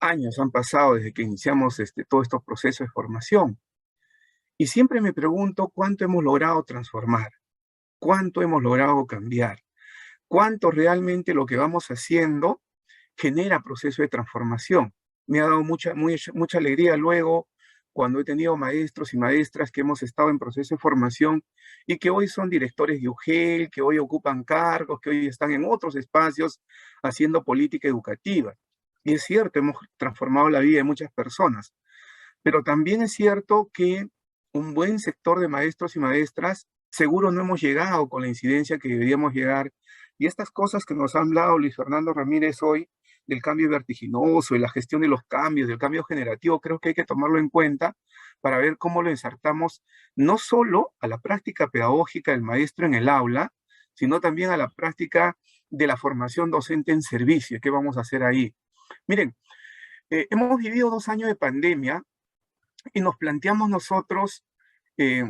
Años han pasado desde que iniciamos todos estos procesos de formación. Y siempre me pregunto cuánto hemos logrado transformar, cuánto hemos logrado cambiar, cuánto realmente lo que vamos haciendo genera proceso de transformación. Me ha dado mucha alegría luego cuando he tenido maestros y maestras que hemos estado en proceso de formación y que hoy son directores de UGEL, que hoy ocupan cargos, que hoy están en otros espacios haciendo política educativa. Y es cierto, hemos transformado la vida de muchas personas, pero también es cierto que un buen sector de maestros y maestras seguro no hemos llegado con la incidencia que deberíamos llegar. Y estas cosas que nos ha hablado Luis Fernando Ramírez hoy, del cambio vertiginoso, de la gestión de los cambios, del cambio generativo, creo que hay que tomarlo en cuenta para ver cómo lo ensartamos no solo a la práctica pedagógica del maestro en el aula, sino también a la práctica de la formación docente en servicio. ¿Qué vamos a hacer ahí? Miren, hemos vivido 2 años de pandemia y nos planteamos nosotros eh,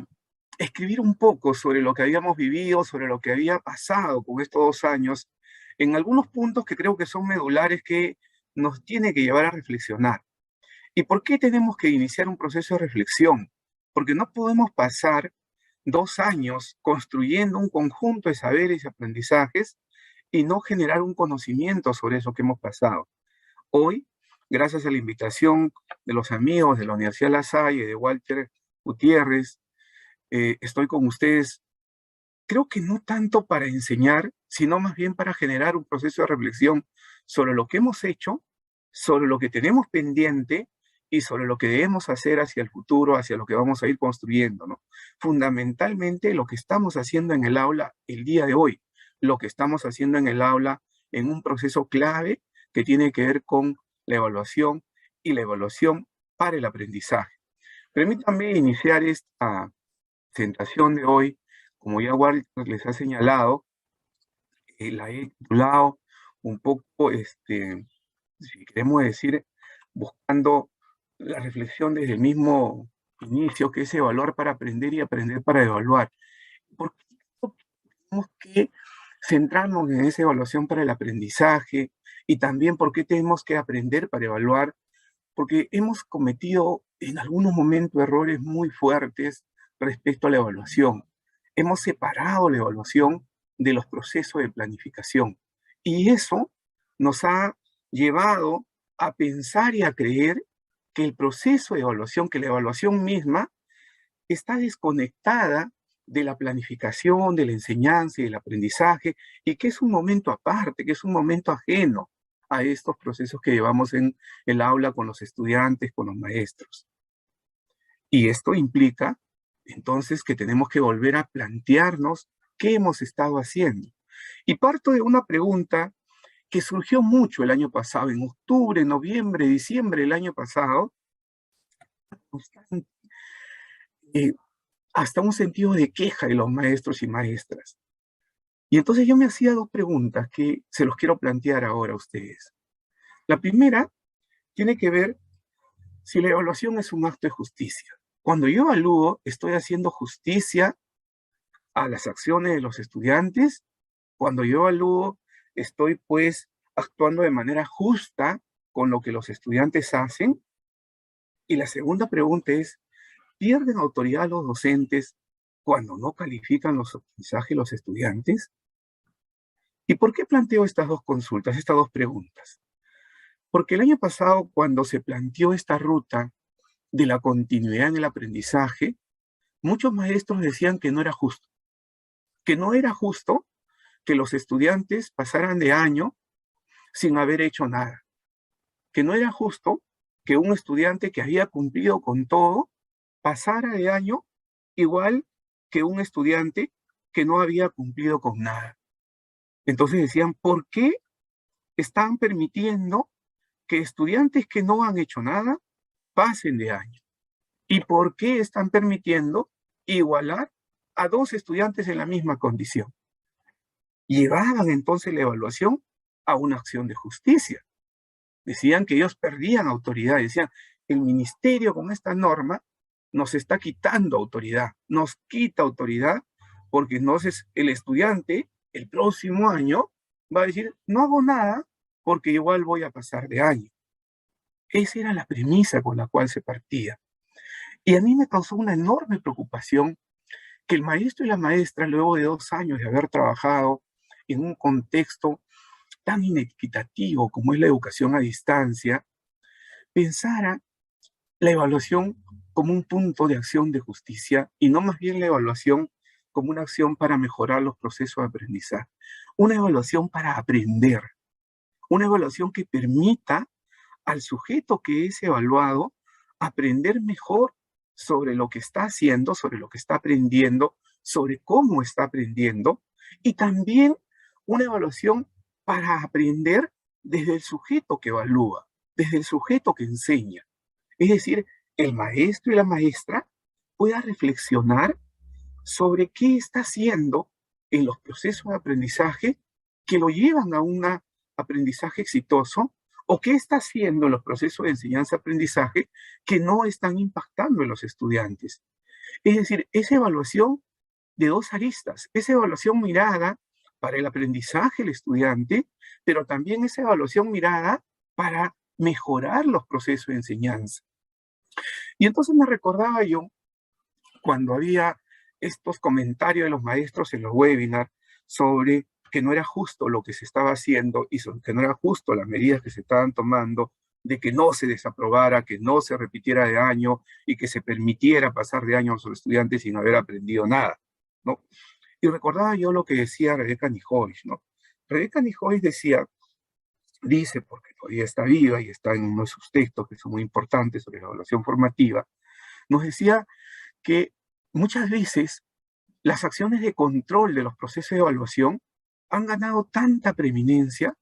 escribir un poco sobre lo que habíamos vivido, sobre lo que había pasado con estos 2 años, en algunos puntos que creo que son medulares que nos tiene que llevar a reflexionar. ¿Y por qué tenemos que iniciar un proceso de reflexión? Porque no podemos pasar 2 años construyendo un conjunto de saberes y aprendizajes y no generar un conocimiento sobre eso que hemos pasado. Hoy, gracias a la invitación de los amigos de la Universidad La Salle, de Walter Gutiérrez, estoy con ustedes, creo que no tanto para enseñar, sino más bien para generar un proceso de reflexión sobre lo que hemos hecho, sobre lo que tenemos pendiente y sobre lo que debemos hacer hacia el futuro, hacia lo que vamos a ir construyendo, ¿no? Fundamentalmente lo que estamos haciendo en el aula el día de hoy, lo que estamos haciendo en el aula en un proceso clave que tiene que ver con la evaluación y la evaluación para el aprendizaje. Permítanme iniciar esta presentación de hoy, como ya Walter les ha señalado, la he titulado un poco, si queremos decir, buscando la reflexión desde el mismo inicio, que es evaluar para aprender y aprender para evaluar. ¿Por qué tenemos que centrarnos en esa evaluación para el aprendizaje? Y también por qué tenemos que aprender para evaluar, porque hemos cometido en algunos momentos errores muy fuertes respecto a la evaluación. Hemos separado la evaluación de los procesos de planificación. Y eso nos ha llevado a pensar y a creer que el proceso de evaluación, que la evaluación misma, está desconectada de la planificación, de la enseñanza y del aprendizaje, y que es un momento aparte, que es un momento ajeno a estos procesos que llevamos en el aula con los estudiantes, con los maestros. Y esto implica, entonces, que tenemos que volver a plantearnos qué hemos estado haciendo. Y parto de una pregunta que surgió mucho el año pasado, en octubre, noviembre, diciembre del año pasado, eh, hasta un sentido de queja de los maestros y maestras. Y entonces yo me hacía dos preguntas que se los quiero plantear ahora a ustedes. La primera tiene que ver si la evaluación es un acto de justicia. Cuando yo evalúo, ¿estoy haciendo justicia a las acciones de los estudiantes? Cuando yo evalúo, ¿estoy pues actuando de manera justa con lo que los estudiantes hacen? Y la segunda pregunta es, ¿pierden autoridad los docentes cuando no califican los aprendizajes de los estudiantes? ¿Y por qué planteo estas dos consultas, estas dos preguntas? Porque el año pasado, cuando se planteó esta ruta de la continuidad en el aprendizaje, muchos maestros decían que no era justo que los estudiantes pasaran de año sin haber hecho nada, que no era justo que un estudiante que había cumplido con todo pasara de año igual que un estudiante que no había cumplido con nada. Entonces decían, ¿por qué están permitiendo que estudiantes que no han hecho nada pasen de año? ¿Y por qué están permitiendo igualar a dos estudiantes en la misma condición? Llevaban entonces la evaluación a una acción de justicia. Decían que ellos perdían autoridad, decían, el ministerio con esta norma nos está quitando autoridad, nos quita autoridad, porque entonces el estudiante el próximo año va a decir, no hago nada porque igual voy a pasar de año. Esa era la premisa con la cual se partía. Y a mí me causó una enorme preocupación que el maestro y la maestra, luego de 2 años de haber trabajado en un contexto tan inequitativo como es la educación a distancia, pensara la evaluación como un punto de acción de justicia y no más bien la evaluación como una acción para mejorar los procesos de aprendizaje. Una evaluación para aprender, una evaluación que permita al sujeto que es evaluado aprender mejor sobre lo que está haciendo, sobre lo que está aprendiendo, sobre cómo está aprendiendo, y también una evaluación para aprender desde el sujeto que evalúa, desde el sujeto que enseña. Es decir, el maestro y la maestra puedan reflexionar sobre qué está haciendo en los procesos de aprendizaje que lo llevan a un aprendizaje exitoso, o qué está haciendo en los procesos de enseñanza-aprendizaje que no están impactando en los estudiantes. Es decir, esa evaluación de dos aristas, esa evaluación mirada para el aprendizaje del estudiante, pero también esa evaluación mirada para mejorar los procesos de enseñanza. Y entonces me recordaba yo cuando había estos comentarios de los maestros en los webinars sobre que no era justo lo que se estaba haciendo y que no era justo las medidas que se estaban tomando, de que no se desaprobara, que no se repitiera de año y que se permitiera pasar de año a los estudiantes sin haber aprendido nada, ¿no? Y recordaba yo lo que decía Rebeca Nijois, ¿no? Rebeca Nijois dice, porque todavía está viva y está en uno de sus textos que son muy importantes sobre la evaluación formativa, nos decía que muchas veces las acciones de control de los procesos de evaluación han ganado tanta preeminencia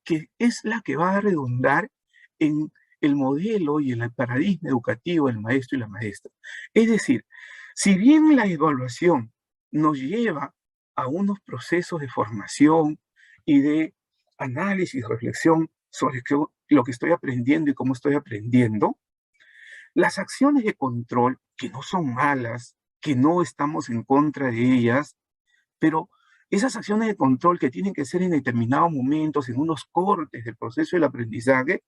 que es la que va a redundar en el modelo y en el paradigma educativo del maestro y la maestra. Es decir, si bien la evaluación nos lleva a unos procesos de formación y de análisis, reflexión sobre lo que estoy aprendiendo y cómo estoy aprendiendo, las acciones de control, que no son malas, que no estamos en contra de ellas, pero esas acciones de control que tienen que ser en determinados momentos, en unos cortes del proceso del aprendizaje,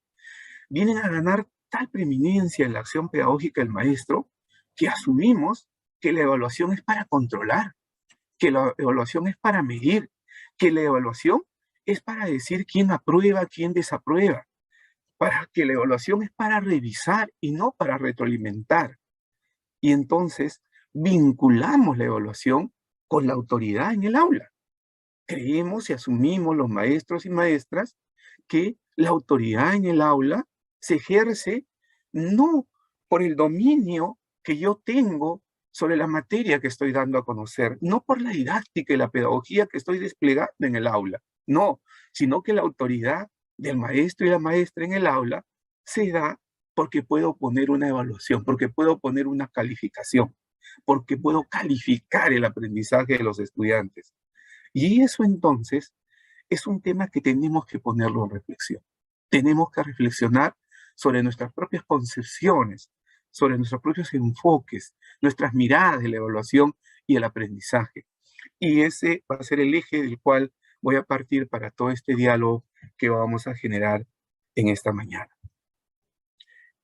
vienen a ganar tal preeminencia en la acción pedagógica del maestro que asumimos que la evaluación es para controlar, que la evaluación es para medir, que la evaluación es para decir quién aprueba, quién desaprueba, para que la evaluación es para revisar y no para retroalimentar. Y entonces vinculamos la evaluación con la autoridad en el aula. Creemos y asumimos los maestros y maestras que la autoridad en el aula se ejerce no por el dominio que yo tengo sobre la materia que estoy dando a conocer, no por la didáctica y la pedagogía que estoy desplegando en el aula, no, sino que la autoridad del maestro y la maestra en el aula se da porque puedo poner una evaluación, porque puedo poner una calificación, porque puedo calificar el aprendizaje de los estudiantes. Y eso entonces es un tema que tenemos que ponerlo en reflexión. Tenemos que reflexionar sobre nuestras propias concepciones, sobre nuestros propios enfoques, nuestras miradas de la evaluación y el aprendizaje. Y ese va a ser el eje del cual voy a partir para todo este diálogo que vamos a generar en esta mañana.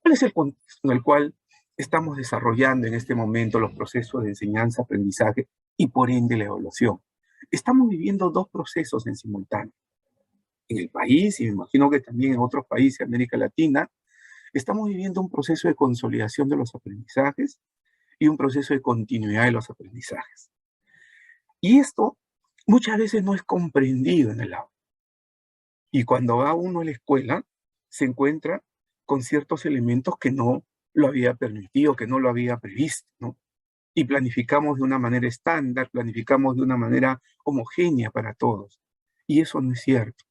¿Cuál es el contexto en el cual estamos desarrollando en este momento los procesos de enseñanza, aprendizaje y por ende la evaluación? Estamos viviendo dos procesos en simultáneo. En el país, y me imagino que también en otros países de América Latina, estamos viviendo un proceso de consolidación de los aprendizajes y un proceso de continuidad de los aprendizajes. Y esto muchas veces no es comprendido en el aula. Y cuando va uno a la escuela, se encuentra con ciertos elementos que no lo había permitido, que no lo había previsto, ¿no? Y planificamos de una manera estándar, planificamos de una manera homogénea para todos. Y eso no es cierto.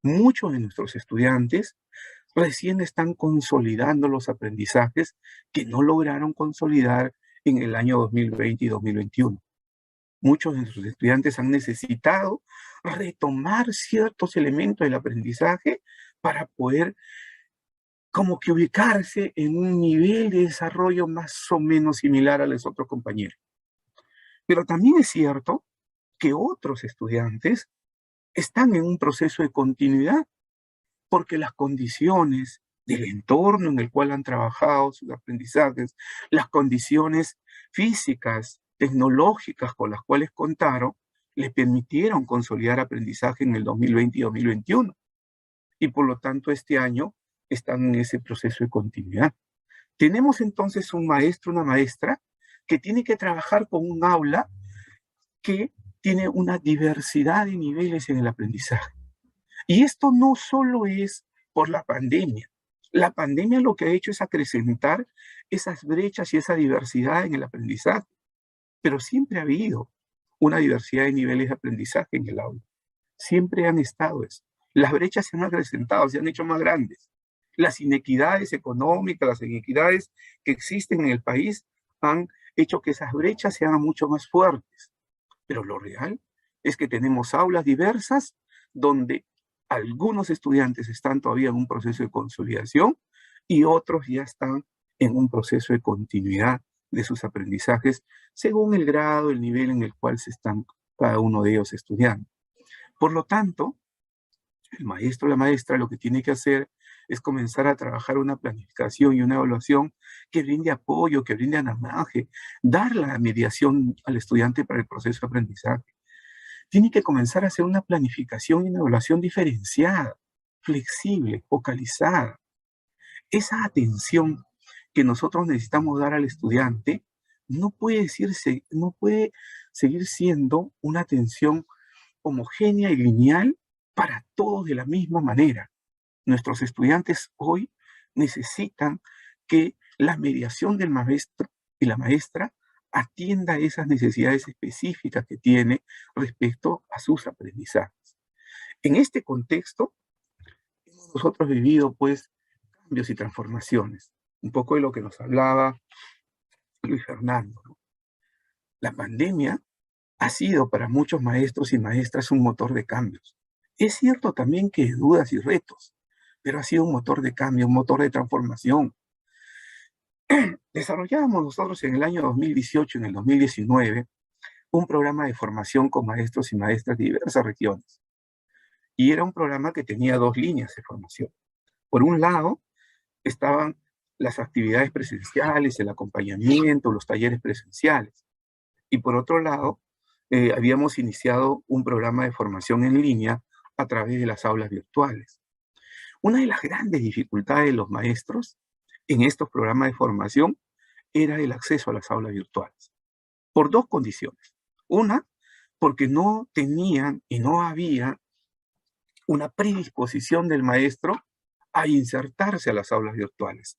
Muchos de nuestros estudiantes recién están consolidando los aprendizajes que no lograron consolidar en el año 2020 y 2021. Muchos de nuestros estudiantes han necesitado retomar ciertos elementos del aprendizaje para poder como que ubicarse en un nivel de desarrollo más o menos similar a los otros compañeros. Pero también es cierto que otros estudiantes están en un proceso de continuidad porque las condiciones, del entorno en el cual han trabajado sus aprendizajes, las condiciones físicas, tecnológicas con las cuales contaron, les permitieron consolidar aprendizaje en el 2020 y 2021. Y por lo tanto este año están en ese proceso de continuidad. Tenemos entonces un maestro, una maestra, que tiene que trabajar con un aula que tiene una diversidad de niveles en el aprendizaje. Y esto no solo es por la pandemia. La pandemia lo que ha hecho es acrecentar esas brechas y esa diversidad en el aprendizaje, pero siempre ha habido una diversidad de niveles de aprendizaje en el aula. Siempre han estado eso. Las brechas se han acrecentado, se han hecho más grandes. Las inequidades económicas, las inequidades que existen en el país han hecho que esas brechas sean mucho más fuertes. Pero lo real es que tenemos aulas diversas donde algunos estudiantes están todavía en un proceso de consolidación y otros ya están en un proceso de continuidad de sus aprendizajes según el grado, el nivel en el cual se están cada uno de ellos estudiando. Por lo tanto, el maestro o la maestra lo que tiene que hacer es comenzar a trabajar una planificación y una evaluación que brinde apoyo, que brinde anamaje, dar la mediación al estudiante para el proceso de aprendizaje. Tiene que comenzar a hacer una planificación y una evaluación diferenciada, flexible, focalizada. Esa atención que nosotros necesitamos dar al estudiante no puede seguir siendo una atención homogénea y lineal para todos de la misma manera. Nuestros estudiantes hoy necesitan que la mediación del maestro y la maestra atienda esas necesidades específicas que tiene respecto a sus aprendizajes. En este contexto, hemos nosotros vivido pues cambios y transformaciones. Un poco de lo que nos hablaba Luis Fernando, ¿no? La pandemia ha sido para muchos maestros y maestras un motor de cambios. Es cierto también que de dudas y retos, pero ha sido un motor de cambio, un motor de transformación. Desarrollábamos nosotros en el año 2018, en el 2019, un programa de formación con maestros y maestras de diversas regiones. Y era un programa que tenía dos líneas de formación. Por un lado, estaban las actividades presenciales, el acompañamiento, los talleres presenciales. Y por otro lado, habíamos iniciado un programa de formación en línea a través de las aulas virtuales. Una de las grandes dificultades de los maestros en estos programas de formación era el acceso a las aulas virtuales, por dos condiciones. Una, porque no tenían y no había una predisposición del maestro a insertarse a las aulas virtuales.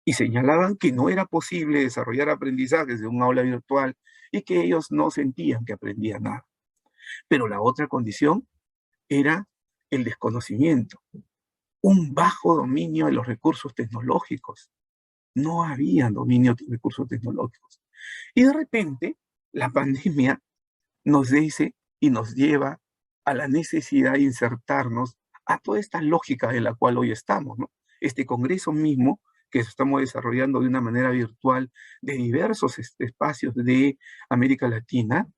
Y señalaban que no era posible desarrollar aprendizajes de un aula virtual y que ellos no sentían que aprendían nada. Pero la otra condición era el desconocimiento, un bajo dominio de los recursos tecnológicos. No había dominio de recursos tecnológicos. Y de repente, la pandemia nos dice y nos lleva a la necesidad de insertarnos a toda esta lógica de la cual hoy estamos, ¿no? Este congreso mismo que estamos desarrollando de una manera virtual de diversos espacios de América Latina,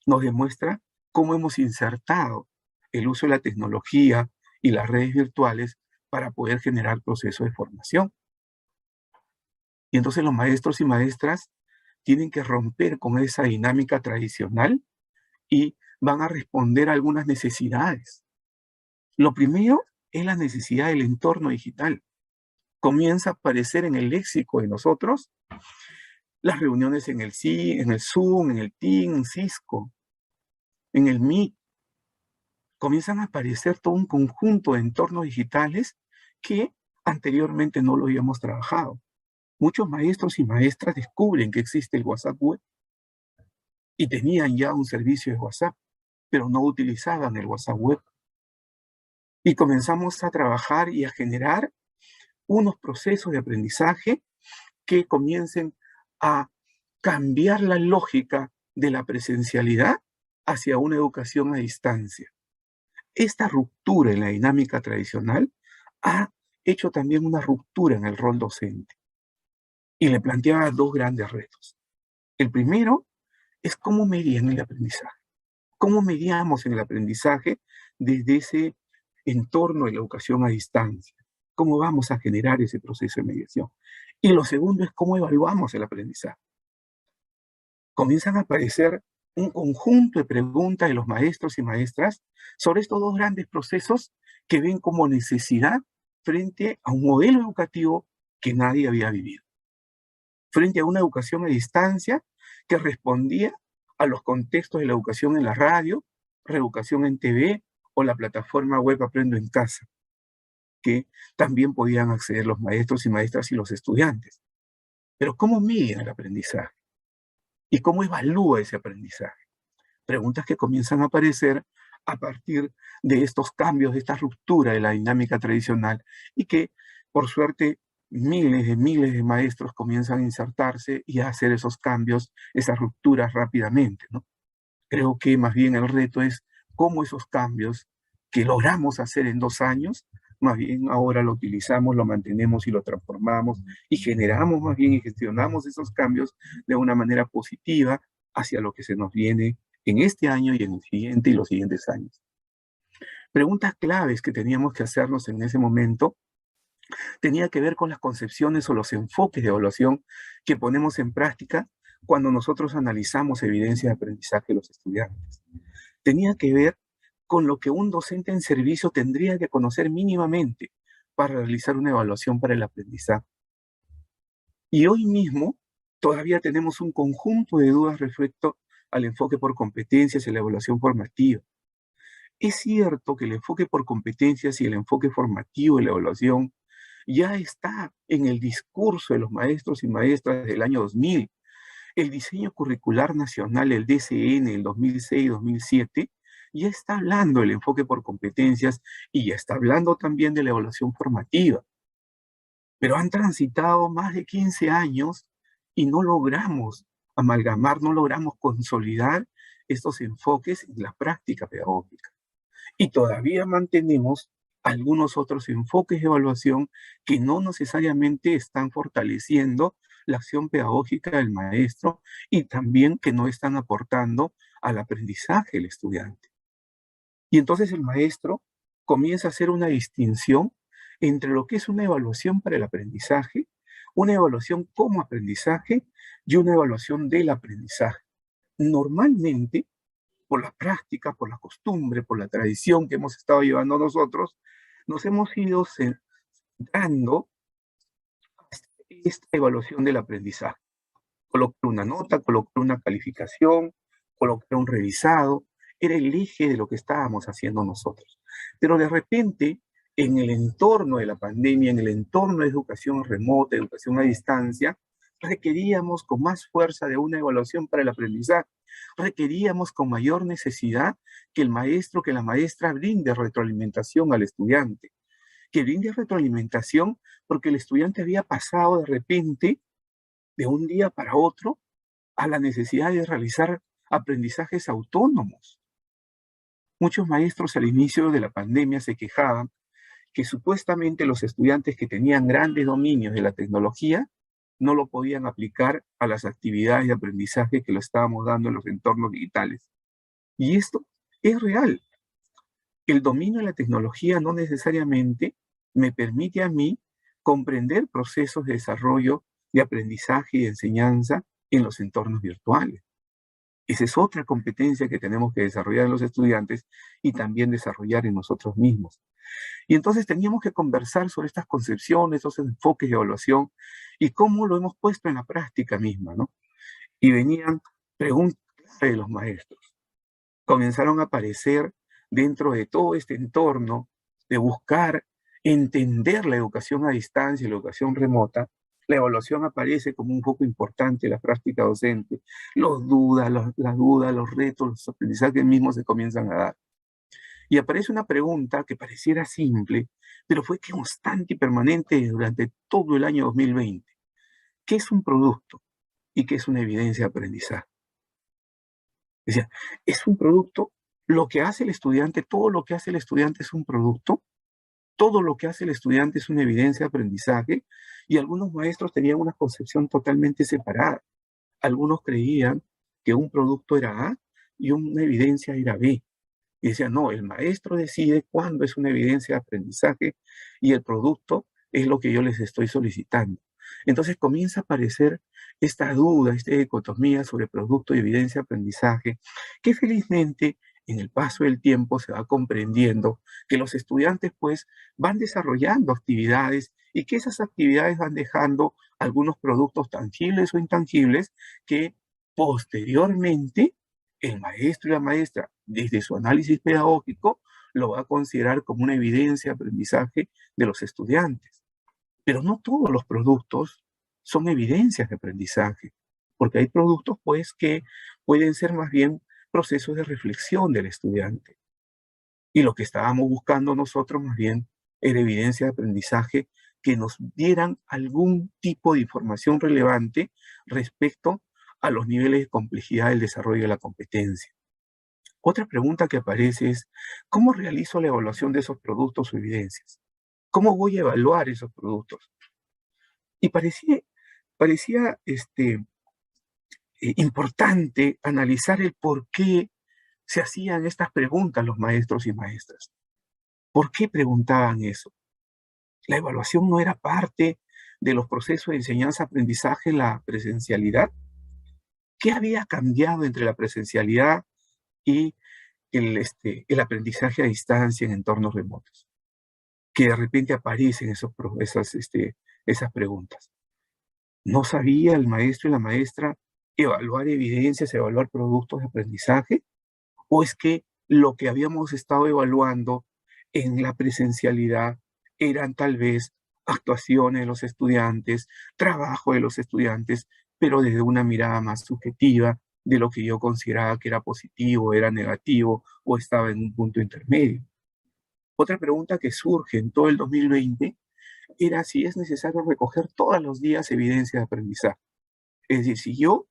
nos demuestra cómo hemos insertado el uso de la tecnología y las redes virtuales para poder generar procesos de formación. Y entonces los maestros y maestras tienen que romper con esa dinámica tradicional y van a responder a algunas necesidades. Lo primero es la necesidad del entorno digital. Comienza a aparecer en el léxico de nosotros las reuniones en el Zoom, en el Teams, en Cisco, en el Meet. Comienzan a aparecer todo un conjunto de entornos digitales que anteriormente no lo habíamos trabajado. Muchos maestros y maestras descubren que existe el WhatsApp web y tenían ya un servicio de WhatsApp, pero no utilizaban el WhatsApp web. Y comenzamos a trabajar y a generar unos procesos de aprendizaje que comiencen a cambiar la lógica de la presencialidad hacia una educación a distancia. Esta ruptura en la dinámica tradicional ha hecho también una ruptura en el rol docente y le planteaba dos grandes retos. El primero es cómo medían el aprendizaje. ¿Cómo medíamos en el aprendizaje desde ese entorno de la educación a distancia? ¿Cómo vamos a generar ese proceso de mediación? Y lo segundo es cómo evaluamos el aprendizaje. Comienzan a aparecer un conjunto de preguntas de los maestros y maestras sobre estos dos grandes procesos que ven como necesidad frente a un modelo educativo que nadie había vivido, frente a una educación a distancia que respondía a los contextos de la educación en la radio, reeducación en TV o la plataforma web Aprendo en Casa, que también podían acceder los maestros y maestras y los estudiantes. Pero ¿cómo miden el aprendizaje? ¿Y cómo evalúa ese aprendizaje? Preguntas que comienzan a aparecer a partir de estos cambios, de esta ruptura de la dinámica tradicional y que, por suerte, miles de maestros comienzan a insertarse y a hacer esos cambios, esas rupturas rápidamente, ¿no? Creo que más bien el reto es cómo esos cambios que logramos hacer en 2 años, más bien ahora lo utilizamos, lo mantenemos y lo transformamos y generamos más bien y gestionamos esos cambios de una manera positiva hacia lo que se nos viene en este año y en el siguiente y los siguientes años. Preguntas claves que teníamos que hacernos en ese momento tenía que ver con las concepciones o los enfoques de evaluación que ponemos en práctica cuando nosotros analizamos evidencia de aprendizaje de los estudiantes. Tenía que ver con lo que un docente en servicio tendría que conocer mínimamente para realizar una evaluación para el aprendizaje. Y hoy mismo todavía tenemos un conjunto de dudas respecto al enfoque por competencias y la evaluación formativa. Es cierto que el enfoque por competencias y el enfoque formativo de la evaluación ya está en el discurso de los maestros y maestras del año 2000. El diseño curricular nacional, el DCN, el 2006-2007, ya está hablando del enfoque por competencias y ya está hablando también de la evaluación formativa. Pero han transitado más de 15 años y no logramos amalgamar, no logramos consolidar estos enfoques en la práctica pedagógica. Y todavía mantenemos algunos otros enfoques de evaluación que no necesariamente están fortaleciendo la acción pedagógica del maestro y también que no están aportando al aprendizaje del estudiante. Y entonces el maestro comienza a hacer una distinción entre lo que es una evaluación para el aprendizaje, una evaluación como aprendizaje y una evaluación del aprendizaje. Normalmente, por la práctica, por la costumbre, por la tradición que hemos estado llevando nosotros, nos hemos ido centrando en esta evaluación del aprendizaje. Colocar una nota, colocar una calificación, colocar un revisado, era el eje de lo que estábamos haciendo nosotros. Pero de repente, en el entorno de la pandemia, en el entorno de educación remota, educación a distancia, requeríamos con más fuerza de una evaluación para el aprendizaje. Requeríamos con mayor necesidad que el maestro, que la maestra brinde retroalimentación al estudiante. Que brinde retroalimentación porque el estudiante había pasado de repente, de un día para otro, a la necesidad de realizar aprendizajes autónomos. Muchos maestros al inicio de la pandemia se quejaban que supuestamente los estudiantes que tenían grandes dominios de la tecnología no lo podían aplicar a las actividades de aprendizaje que lo estábamos dando en los entornos digitales. Y esto es real. El dominio de la tecnología no necesariamente me permite a mí comprender procesos de desarrollo, de aprendizaje y de enseñanza en los entornos virtuales. Esa es otra competencia que tenemos que desarrollar en los estudiantes y también desarrollar en nosotros mismos. Y entonces teníamos que conversar sobre estas concepciones, esos enfoques de evaluación y cómo lo hemos puesto en la práctica misma, ¿no? Y venían preguntas de los maestros. Comenzaron a aparecer dentro de todo este entorno de buscar entender la educación a distancia y la educación remota. La evaluación aparece como un foco importante en la práctica docente. Las dudas, los retos, los aprendizajes mismos se comienzan a dar. Y aparece una pregunta que pareciera simple, pero fue constante y permanente durante todo el año 2020. ¿Qué es un producto y qué es una evidencia de aprendizaje? Decía, ¿es un producto? Lo que hace el estudiante, todo lo que hace el estudiante es un producto, todo lo que hace el estudiante es una evidencia de aprendizaje, y algunos maestros tenían una concepción totalmente separada. Algunos creían que un producto era A y una evidencia era B. Y decía, no, el maestro decide cuándo es una evidencia de aprendizaje y el producto es lo que yo les estoy solicitando. Entonces comienza a aparecer esta duda, esta dicotomía sobre producto y evidencia de aprendizaje, que felizmente en el paso del tiempo se va comprendiendo que los estudiantes pues van desarrollando actividades y que esas actividades van dejando algunos productos tangibles o intangibles que posteriormente el maestro y la maestra, desde su análisis pedagógico, lo va a considerar como una evidencia de aprendizaje de los estudiantes. Pero no todos los productos son evidencias de aprendizaje, porque hay productos pues que pueden ser más bien procesos de reflexión del estudiante. Y lo que estábamos buscando nosotros más bien era evidencia de aprendizaje que nos dieran algún tipo de información relevante respecto a los niveles de complejidad del desarrollo de la competencia. Otra pregunta que aparece es, ¿cómo realizo la evaluación de esos productos o evidencias? ¿Cómo voy a evaluar esos productos? Y parecía importante analizar el por qué se hacían estas preguntas los maestros y maestras. ¿Por qué preguntaban eso? La evaluación no era parte de los procesos de enseñanza-aprendizaje, la presencialidad. ¿Qué había cambiado entre la presencialidad y el aprendizaje a distancia en entornos remotos? Que de repente aparecen esas preguntas. ¿No sabía el maestro y la maestra evaluar evidencias, evaluar productos de aprendizaje? ¿O es que lo que habíamos estado evaluando en la presencialidad eran tal vez actuaciones de los estudiantes, trabajo de los estudiantes, pero desde una mirada más subjetiva de lo que yo consideraba que era positivo, era negativo o estaba en un punto intermedio? Otra pregunta que surge en todo el 2020 era si es necesario recoger todos los días evidencia de aprendizaje. Es decir, si yo,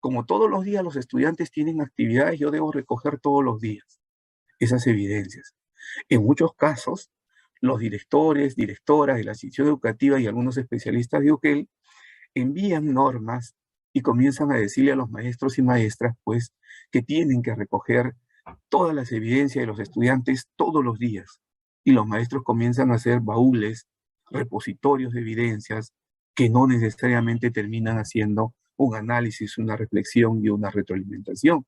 como todos los días los estudiantes tienen actividades, yo debo recoger todos los días esas evidencias. En muchos casos, los directores, directoras de la institución educativa y algunos especialistas de UGEL envían normas y comienzan a decirle a los maestros y maestras, pues, que tienen que recoger todas las evidencias de los estudiantes todos los días. Y los maestros comienzan a hacer baúles, repositorios de evidencias que no necesariamente terminan haciendo un análisis, una reflexión y una retroalimentación.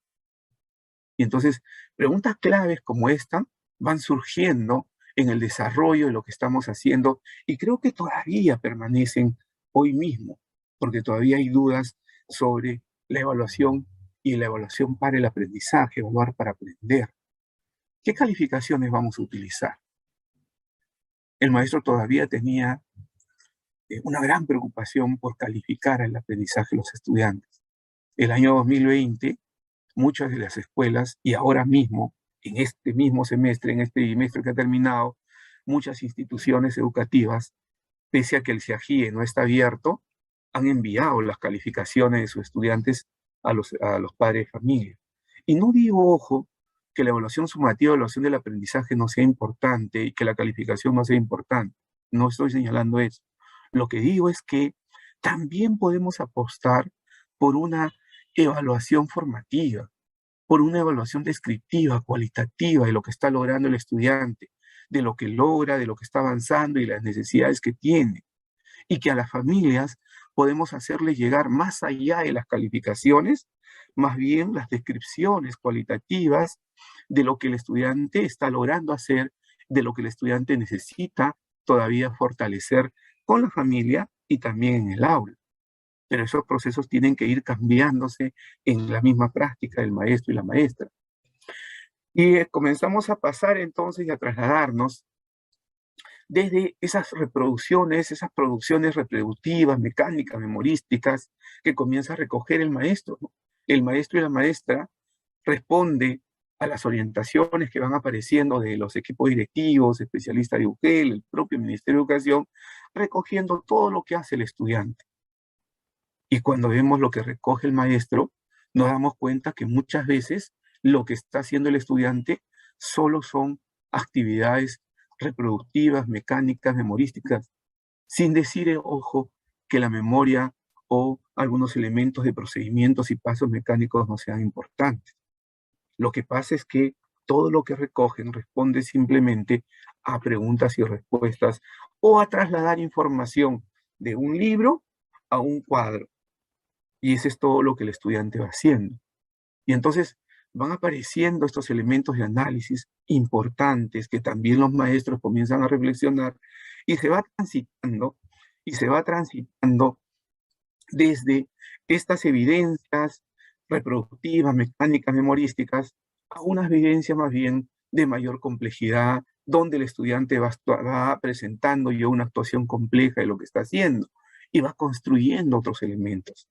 Y entonces, preguntas claves como esta van surgiendo en el desarrollo de lo que estamos haciendo y creo que todavía permanecen hoy mismo, porque todavía hay dudas sobre la evaluación y la evaluación para el aprendizaje, evaluar para aprender. ¿Qué calificaciones vamos a utilizar? El maestro todavía tenía una gran preocupación por calificar el aprendizaje de los estudiantes. El año 2020, muchas de las escuelas, y ahora mismo, en este mismo semestre, en este bimestre que ha terminado, muchas instituciones educativas, pese a que el CIAGIE no está abierto, han enviado las calificaciones de sus estudiantes a los padres de familia. Y no digo, ojo, que la evaluación sumativa, la evaluación del aprendizaje no sea importante y que la calificación no sea importante. No estoy señalando eso. Lo que digo es que también podemos apostar por una evaluación formativa, por una evaluación descriptiva, cualitativa de lo que está logrando el estudiante, de lo que logra, de lo que está avanzando y las necesidades que tiene. Y que a las familias podemos hacerles llegar más allá de las calificaciones, más bien las descripciones cualitativas de lo que el estudiante está logrando hacer, de lo que el estudiante necesita todavía fortalecer con la familia y también en el aula. Pero esos procesos tienen que ir cambiándose en la misma práctica del maestro y la maestra. Y comenzamos a pasar entonces y a trasladarnos desde esas reproducciones, esas producciones reproductivas, mecánicas, memorísticas, que comienza a recoger el maestro, ¿no? El maestro y la maestra responde a las orientaciones que van apareciendo de los equipos directivos, especialistas de UGEL, el propio Ministerio de Educación, recogiendo todo lo que hace el estudiante. Y cuando vemos lo que recoge el maestro, nos damos cuenta que muchas veces lo que está haciendo el estudiante solo son actividades reproductivas, mecánicas, memorísticas, sin decir, ojo, que la memoria o algunos elementos de procedimientos y pasos mecánicos no sean importantes. Lo que pasa es que todo lo que recogen responde simplemente a preguntas y respuestas o a trasladar información de un libro a un cuadro. Y ese es todo lo que el estudiante va haciendo. Y entonces van apareciendo estos elementos de análisis importantes que también los maestros comienzan a reflexionar y se va transitando desde estas evidencias reproductivas, mecánicas, memorísticas, a unas evidencias más bien de mayor complejidad, donde el estudiante va presentando ya una actuación compleja de lo que está haciendo y va construyendo otros elementos.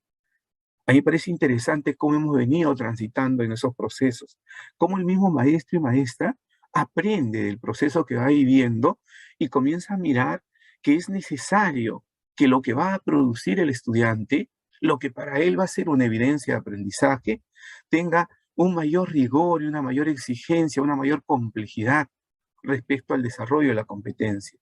A mí me parece interesante cómo hemos venido transitando en esos procesos, cómo el mismo maestro y maestra aprende del proceso que va viviendo y comienza a mirar que es necesario que lo que va a producir el estudiante, lo que para él va a ser una evidencia de aprendizaje, tenga un mayor rigor y una mayor exigencia, una mayor complejidad respecto al desarrollo de la competencia.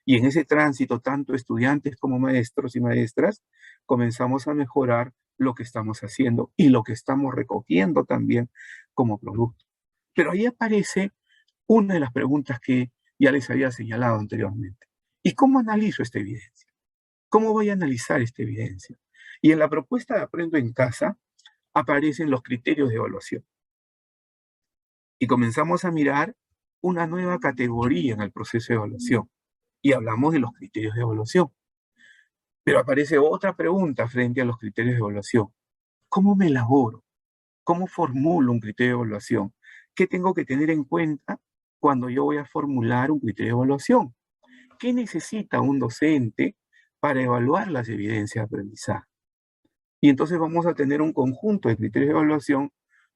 Y en ese tránsito, tanto estudiantes como maestros y maestras, comenzamos a mejorar lo que estamos haciendo y lo que estamos recogiendo también como producto. Pero ahí aparece una de las preguntas que ya les había señalado anteriormente. ¿Y cómo analizo esta evidencia? ¿Cómo voy a analizar esta evidencia? Y en la propuesta de Aprendo en Casa aparecen los criterios de evaluación. Y comenzamos a mirar una nueva categoría en el proceso de evaluación. Y hablamos de los criterios de evaluación. Pero aparece otra pregunta frente a los criterios de evaluación. ¿Cómo me elaboro? ¿Cómo formulo un criterio de evaluación? ¿Qué tengo que tener en cuenta cuando yo voy a formular un criterio de evaluación? ¿Qué necesita un docente para evaluar las evidencias de aprendizaje? Y entonces vamos a tener un conjunto de criterios de evaluación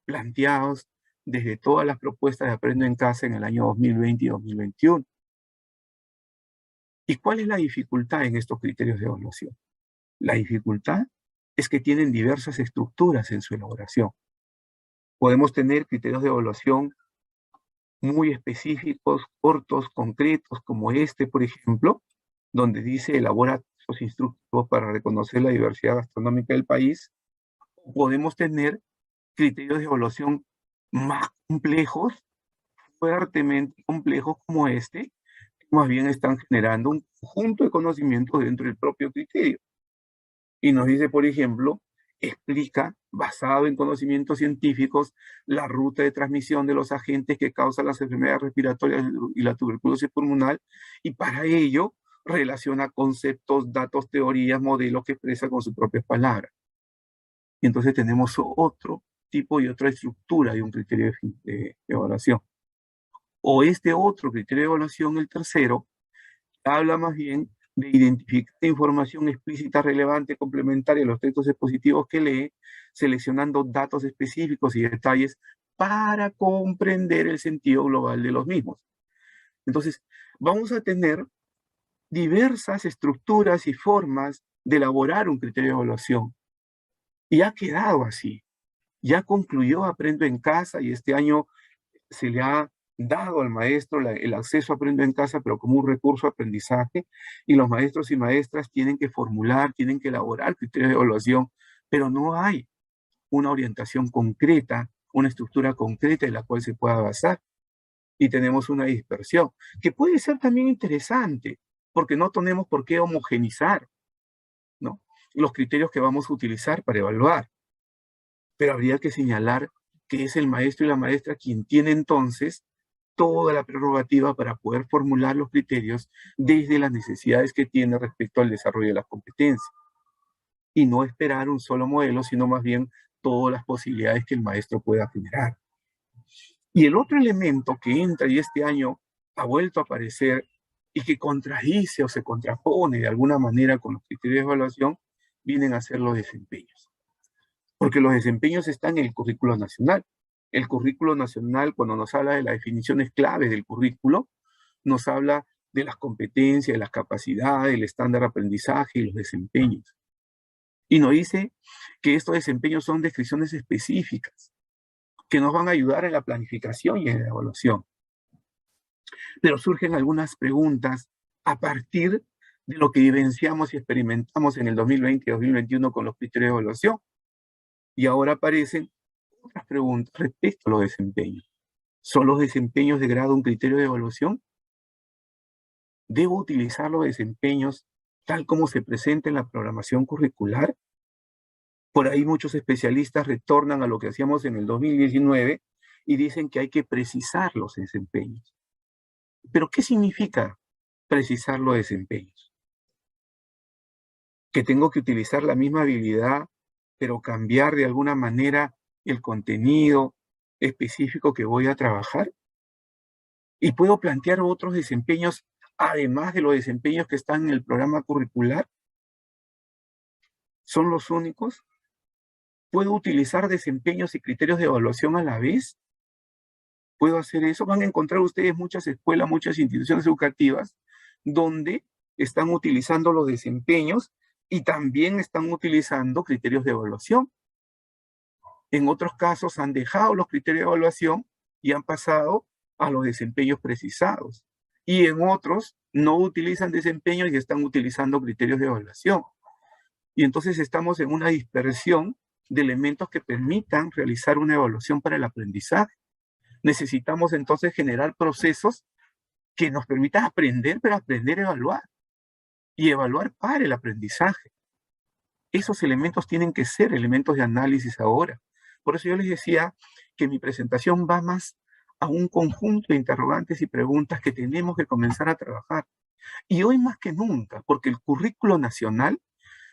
planteados desde todas las propuestas de Aprendo en Casa en el año 2020 y 2021. ¿Y cuál es la dificultad en estos criterios de evaluación? La dificultad es que tienen diversas estructuras en su elaboración. Podemos tener criterios de evaluación muy específicos, cortos, concretos, como este, por ejemplo, donde dice elabora los instructivos para reconocer la diversidad gastronómica del país. Podemos tener criterios de evaluación más complejos, fuertemente complejos como este, que más bien están generando un conjunto de conocimientos dentro del propio criterio. Y nos dice, por ejemplo, explica, basado en conocimientos científicos, la ruta de transmisión de los agentes que causan las enfermedades respiratorias y la tuberculosis pulmonar, y para ello relaciona conceptos, datos, teorías, modelos que expresa con sus propias palabras. Y entonces tenemos otro tipo y otra estructura de un criterio de evaluación. O este otro criterio de evaluación, el tercero, habla más bien de identificar información explícita, relevante, complementaria a los textos expositivos que lee, seleccionando datos específicos y detalles para comprender el sentido global de los mismos. Entonces, vamos a tener diversas estructuras y formas de elaborar un criterio de evaluación. Y ha quedado así. Ya concluyó Aprendo en Casa y este año se le ha dado al maestro el acceso a Aprendo en Casa, pero como un recurso de aprendizaje, y los maestros y maestras tienen que formular, tienen que elaborar criterios de evaluación, pero no hay una orientación concreta, una estructura concreta en la cual se pueda basar. Y tenemos una dispersión, que puede ser también interesante, porque no tenemos por qué homogenizar, ¿no?, los criterios que vamos a utilizar para evaluar. Pero habría que señalar que es el maestro y la maestra quien tiene entonces toda la prerrogativa para poder formular los criterios desde las necesidades que tiene respecto al desarrollo de las competencias. Y no esperar un solo modelo, sino más bien todas las posibilidades que el maestro pueda generar. Y el otro elemento que entra y este año ha vuelto a aparecer y que contradice o se contrapone de alguna manera con los criterios de evaluación, vienen a ser los desempeños. Porque los desempeños están en el currículo nacional. El currículo nacional, cuando nos habla de las definiciones claves del currículo, nos habla de las competencias, de las capacidades, el estándar de aprendizaje y los desempeños. Y nos dice que estos desempeños son descripciones específicas que nos van a ayudar en la planificación y en la evaluación. Pero surgen algunas preguntas a partir de lo que vivenciamos y experimentamos en el 2020 y 2021 con los criterios de evaluación. Y ahora aparecen otras preguntas respecto a los desempeños. ¿Son los desempeños de grado un criterio de evaluación? ¿Debo utilizar los desempeños tal como se presenta en la programación curricular? Por ahí muchos especialistas retornan a lo que hacíamos en el 2019 y dicen que hay que precisar los desempeños. ¿Pero qué significa precisar los desempeños? ¿Que tengo que utilizar la misma habilidad, pero cambiar de alguna manera el contenido específico que voy a trabajar? ¿Y puedo plantear otros desempeños además de los desempeños que están en el programa curricular? ¿Son los únicos? ¿Puedo utilizar desempeños y criterios de evaluación a la vez? ¿Puedo hacer eso? Van a encontrar ustedes muchas escuelas, muchas instituciones educativas donde están utilizando los desempeños y también están utilizando criterios de evaluación. En otros casos han dejado los criterios de evaluación y han pasado a los desempeños precisados. Y en otros no utilizan desempeños y están utilizando criterios de evaluación. Y entonces estamos en una dispersión de elementos que permitan realizar una evaluación para el aprendizaje. Necesitamos entonces generar procesos que nos permitan aprender, pero aprender a evaluar. Y evaluar para el aprendizaje. Esos elementos tienen que ser elementos de análisis ahora. Por eso yo les decía que mi presentación va más a un conjunto de interrogantes y preguntas que tenemos que comenzar a trabajar. Y hoy más que nunca, porque el currículo nacional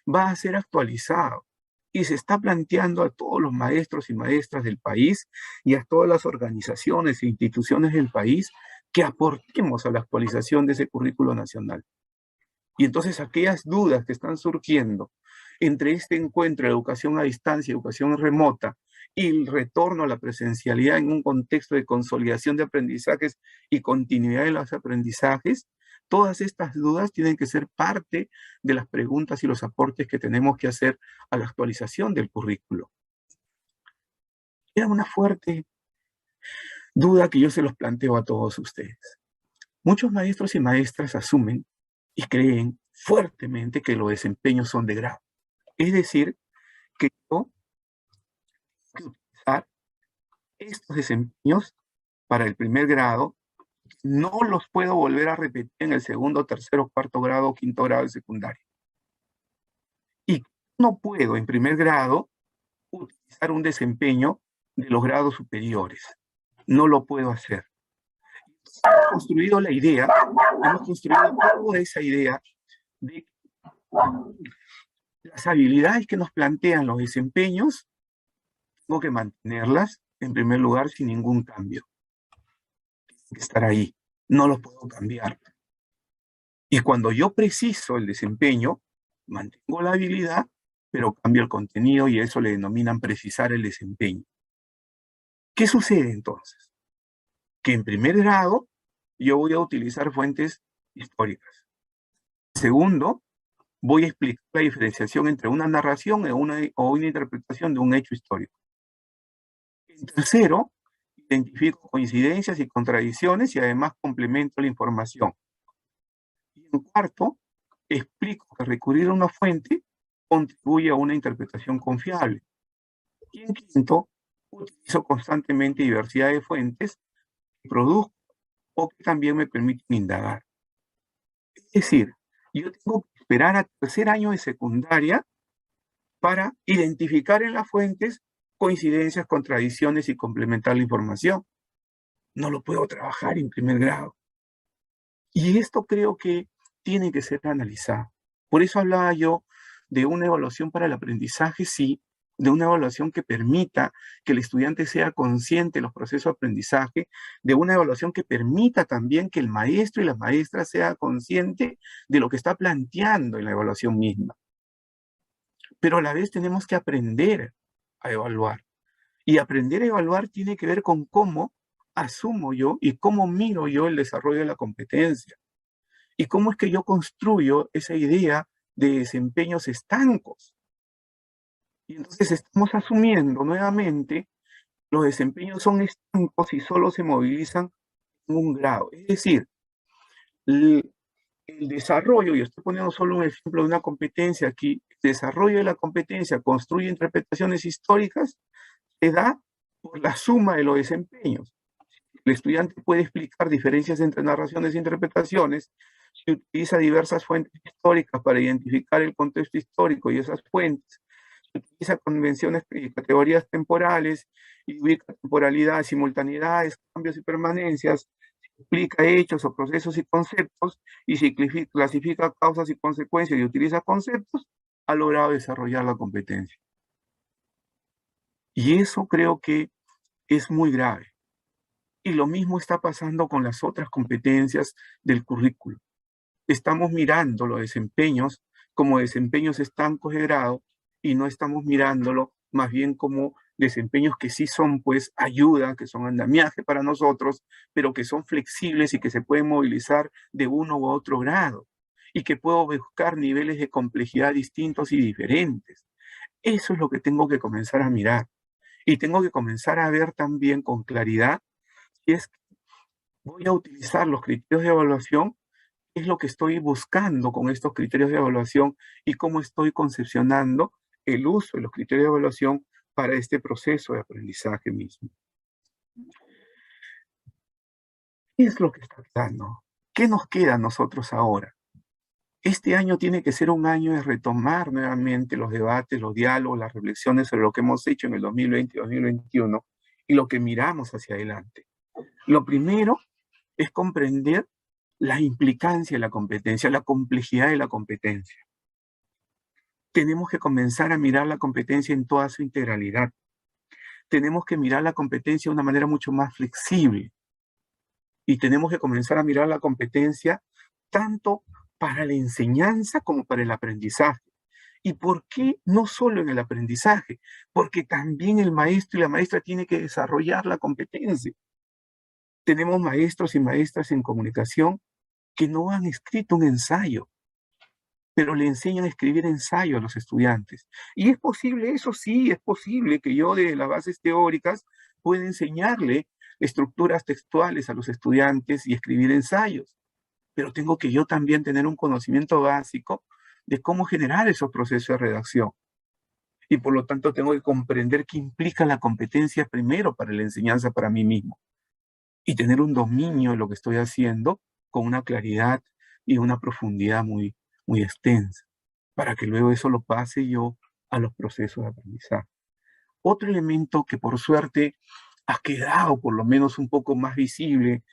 va a ser actualizado y se está planteando a todos los maestros y maestras del país y a todas las organizaciones e instituciones del país que aportemos a la actualización de ese currículo nacional. Y entonces aquellas dudas que están surgiendo entre este encuentro de educación a distancia, educación remota y el retorno a la presencialidad en un contexto de consolidación de aprendizajes y continuidad de los aprendizajes, todas estas dudas tienen que ser parte de las preguntas y los aportes que tenemos que hacer a la actualización del currículo. Era una fuerte duda que yo se los planteo a todos ustedes. Muchos maestros y maestras asumen y creen fuertemente que los desempeños son de grado. Es decir, que yo tengo que utilizar estos desempeños para el primer grado, no los puedo volver a repetir en el segundo, tercero, cuarto grado, quinto grado de secundaria. Y no puedo en primer grado utilizar un desempeño de los grados superiores. No lo puedo hacer. Hemos construido la idea, hemos construido toda esa idea de las habilidades que nos plantean los desempeños, tengo que mantenerlas en primer lugar sin ningún cambio. Tienen que estar ahí, no los puedo cambiar. Y cuando yo preciso el desempeño, mantengo la habilidad, pero cambio el contenido y eso le denominan precisar el desempeño. ¿Qué sucede entonces? Que en primer grado yo voy a utilizar fuentes históricas. Segundo, voy a explicar la diferenciación entre una narración o una interpretación de un hecho histórico. En tercero, identifico coincidencias y contradicciones y además complemento la información. Y en cuarto, explico que recurrir a una fuente contribuye a una interpretación confiable. Y en quinto, utilizo constantemente diversidad de fuentes que produzco o que también me permiten indagar. Es decir, yo tengo que esperar a tercer año de secundaria para identificar en las fuentes coincidencias, contradicciones y complementar la información. No lo puedo trabajar en primer grado. Y esto creo que tiene que ser analizado. Por eso hablaba yo de una evaluación para el aprendizaje, sí, de una evaluación que permita que el estudiante sea consciente de los procesos de aprendizaje, de una evaluación que permita también que el maestro y la maestra sea consciente de lo que está planteando en la evaluación misma. Pero a la vez tenemos que aprender a evaluar. Y aprender a evaluar tiene que ver con cómo asumo yo y cómo miro yo el desarrollo de la competencia. Y cómo es que yo construyo esa idea de desempeños estancos. Y entonces estamos asumiendo nuevamente los desempeños son estancos y solo se movilizan en un grado. Es decir, el desarrollo, y estoy poniendo solo un ejemplo de una competencia aquí, el desarrollo de la competencia construye interpretaciones históricas, se da por la suma de los desempeños. El estudiante puede explicar diferencias entre narraciones e interpretaciones, se utiliza diversas fuentes históricas para identificar el contexto histórico y esas fuentes, se utiliza convenciones y categorías temporales, y ubica temporalidad, simultaneidades, cambios y permanencias, explica hechos o procesos y conceptos, y se clasifica causas y consecuencias y utiliza conceptos, ha logrado desarrollar la competencia. Y eso creo que es muy grave. Y lo mismo está pasando con las otras competencias del currículo. Estamos mirando los desempeños como desempeños estancos de grado y no estamos mirándolo más bien como desempeños que sí son pues ayuda, que son andamiaje para nosotros, pero que son flexibles y que se pueden movilizar de uno u otro grado y que puedo buscar niveles de complejidad distintos y diferentes. Eso es lo que tengo que comenzar a mirar y tengo que comenzar a ver también con claridad si es que voy a utilizar los criterios de evaluación, qué es lo que estoy buscando con estos criterios de evaluación y cómo estoy concepcionando el uso de los criterios de evaluación para este proceso de aprendizaje mismo. ¿Qué es lo que está quedando? ¿Qué nos queda a nosotros ahora? Este año tiene que ser un año de retomar nuevamente los debates, los diálogos, las reflexiones sobre lo que hemos hecho en el 2020 y 2021 y lo que miramos hacia adelante. Lo primero es comprender la implicancia de la competencia, la complejidad de la competencia. Tenemos que comenzar a mirar la competencia en toda su integralidad. Tenemos que mirar la competencia de una manera mucho más flexible. Y tenemos que comenzar a mirar la competencia tanto para la enseñanza como para el aprendizaje. ¿Y por qué no solo en el aprendizaje? Porque también el maestro y la maestra tienen que desarrollar la competencia. Tenemos maestros y maestras en comunicación que no han escrito un ensayo, pero le enseñan a escribir ensayo a los estudiantes. ¿Y es posible eso? Sí, es posible que yo de las bases teóricas pueda enseñarle estructuras textuales a los estudiantes y escribir ensayos, pero tengo que yo también tener un conocimiento básico de cómo generar esos procesos de redacción. Y por lo tanto tengo que comprender qué implica la competencia primero para la enseñanza para mí mismo y tener un dominio de lo que estoy haciendo con una claridad y una profundidad muy, muy extensa, para que luego eso lo pase yo a los procesos de aprendizaje. Otro elemento que por suerte ha quedado por lo menos un poco más visible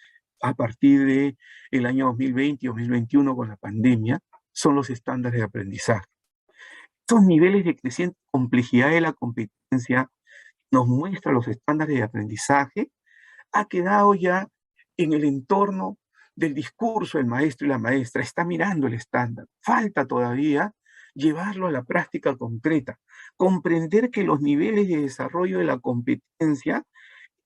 a partir de el año 2020 y 2021 con la pandemia son los estándares de aprendizaje. Estos niveles de creciente complejidad de la competencia nos muestran los estándares de aprendizaje, ha quedado ya en el entorno del discurso del maestro y la maestra, está mirando el estándar. Falta todavía llevarlo a la práctica concreta, comprender que los niveles de desarrollo de la competencia,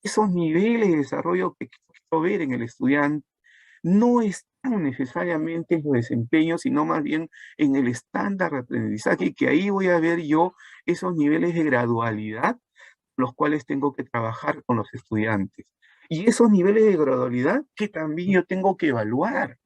esos niveles de desarrollo que quiero ver en el estudiante, no están necesariamente en los desempeños, sino más bien en el estándar de aprendizaje, y que ahí voy a ver yo esos niveles de gradualidad, los cuales tengo que trabajar con los estudiantes. Y esos niveles de gradualidad que también yo tengo que evaluar.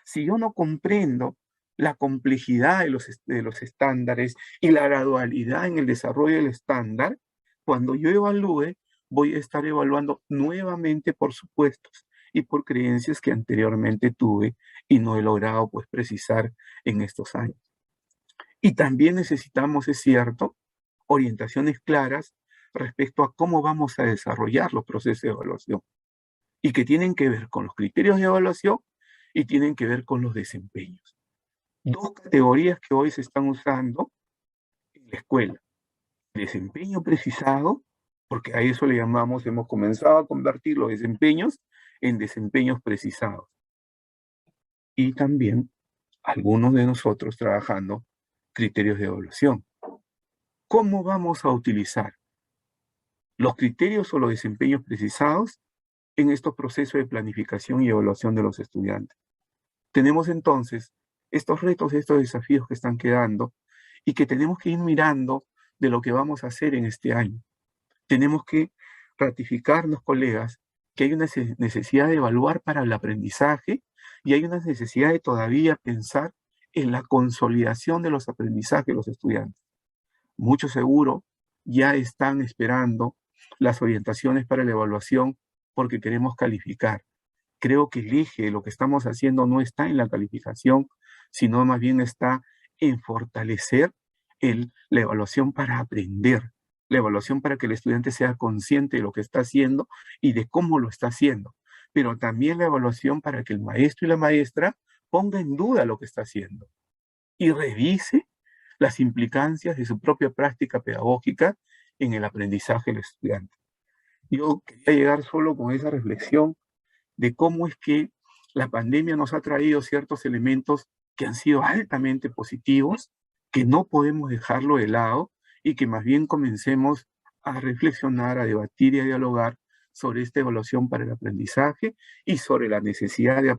Si yo no comprendo la complejidad de los estándares y la gradualidad en el desarrollo del estándar, cuando yo evalúe, voy a estar evaluando nuevamente por supuestos y por creencias que anteriormente tuve y no he logrado pues precisar en estos años. Y también necesitamos, es cierto, orientaciones claras respecto a cómo vamos a desarrollar los procesos de evaluación y que tienen que ver con los criterios de evaluación y tienen que ver con los desempeños. Dos categorías que hoy se están usando en la escuela. Desempeño precisado, porque a eso le llamamos, hemos comenzado a convertir los desempeños en desempeños precisados. Y también algunos de nosotros trabajando criterios de evaluación. ¿Cómo vamos a utilizar los criterios o los desempeños precisados en estos procesos de planificación y evaluación de los estudiantes? Tenemos entonces estos retos, estos desafíos que están quedando y que tenemos que ir mirando de lo que vamos a hacer en este año. Tenemos que ratificarnos, colegas, que hay una necesidad de evaluar para el aprendizaje y hay una necesidad de todavía pensar en la consolidación de los aprendizajes de los estudiantes. Muchos seguro ya están esperando las orientaciones para la evaluación porque queremos calificar. Creo que el eje de lo que estamos haciendo no está en la calificación, sino más bien está en fortalecer la evaluación para aprender, la evaluación para que el estudiante sea consciente de lo que está haciendo y de cómo lo está haciendo, pero también la evaluación para que el maestro y la maestra ponga en duda lo que está haciendo y revise las implicancias de su propia práctica pedagógica en el aprendizaje del estudiante. Yo quería llegar solo con esa reflexión de cómo es que la pandemia nos ha traído ciertos elementos que han sido altamente positivos, que no podemos dejarlo de lado y que más bien comencemos a reflexionar, a debatir y a dialogar sobre esta evaluación para el aprendizaje y sobre la necesidad de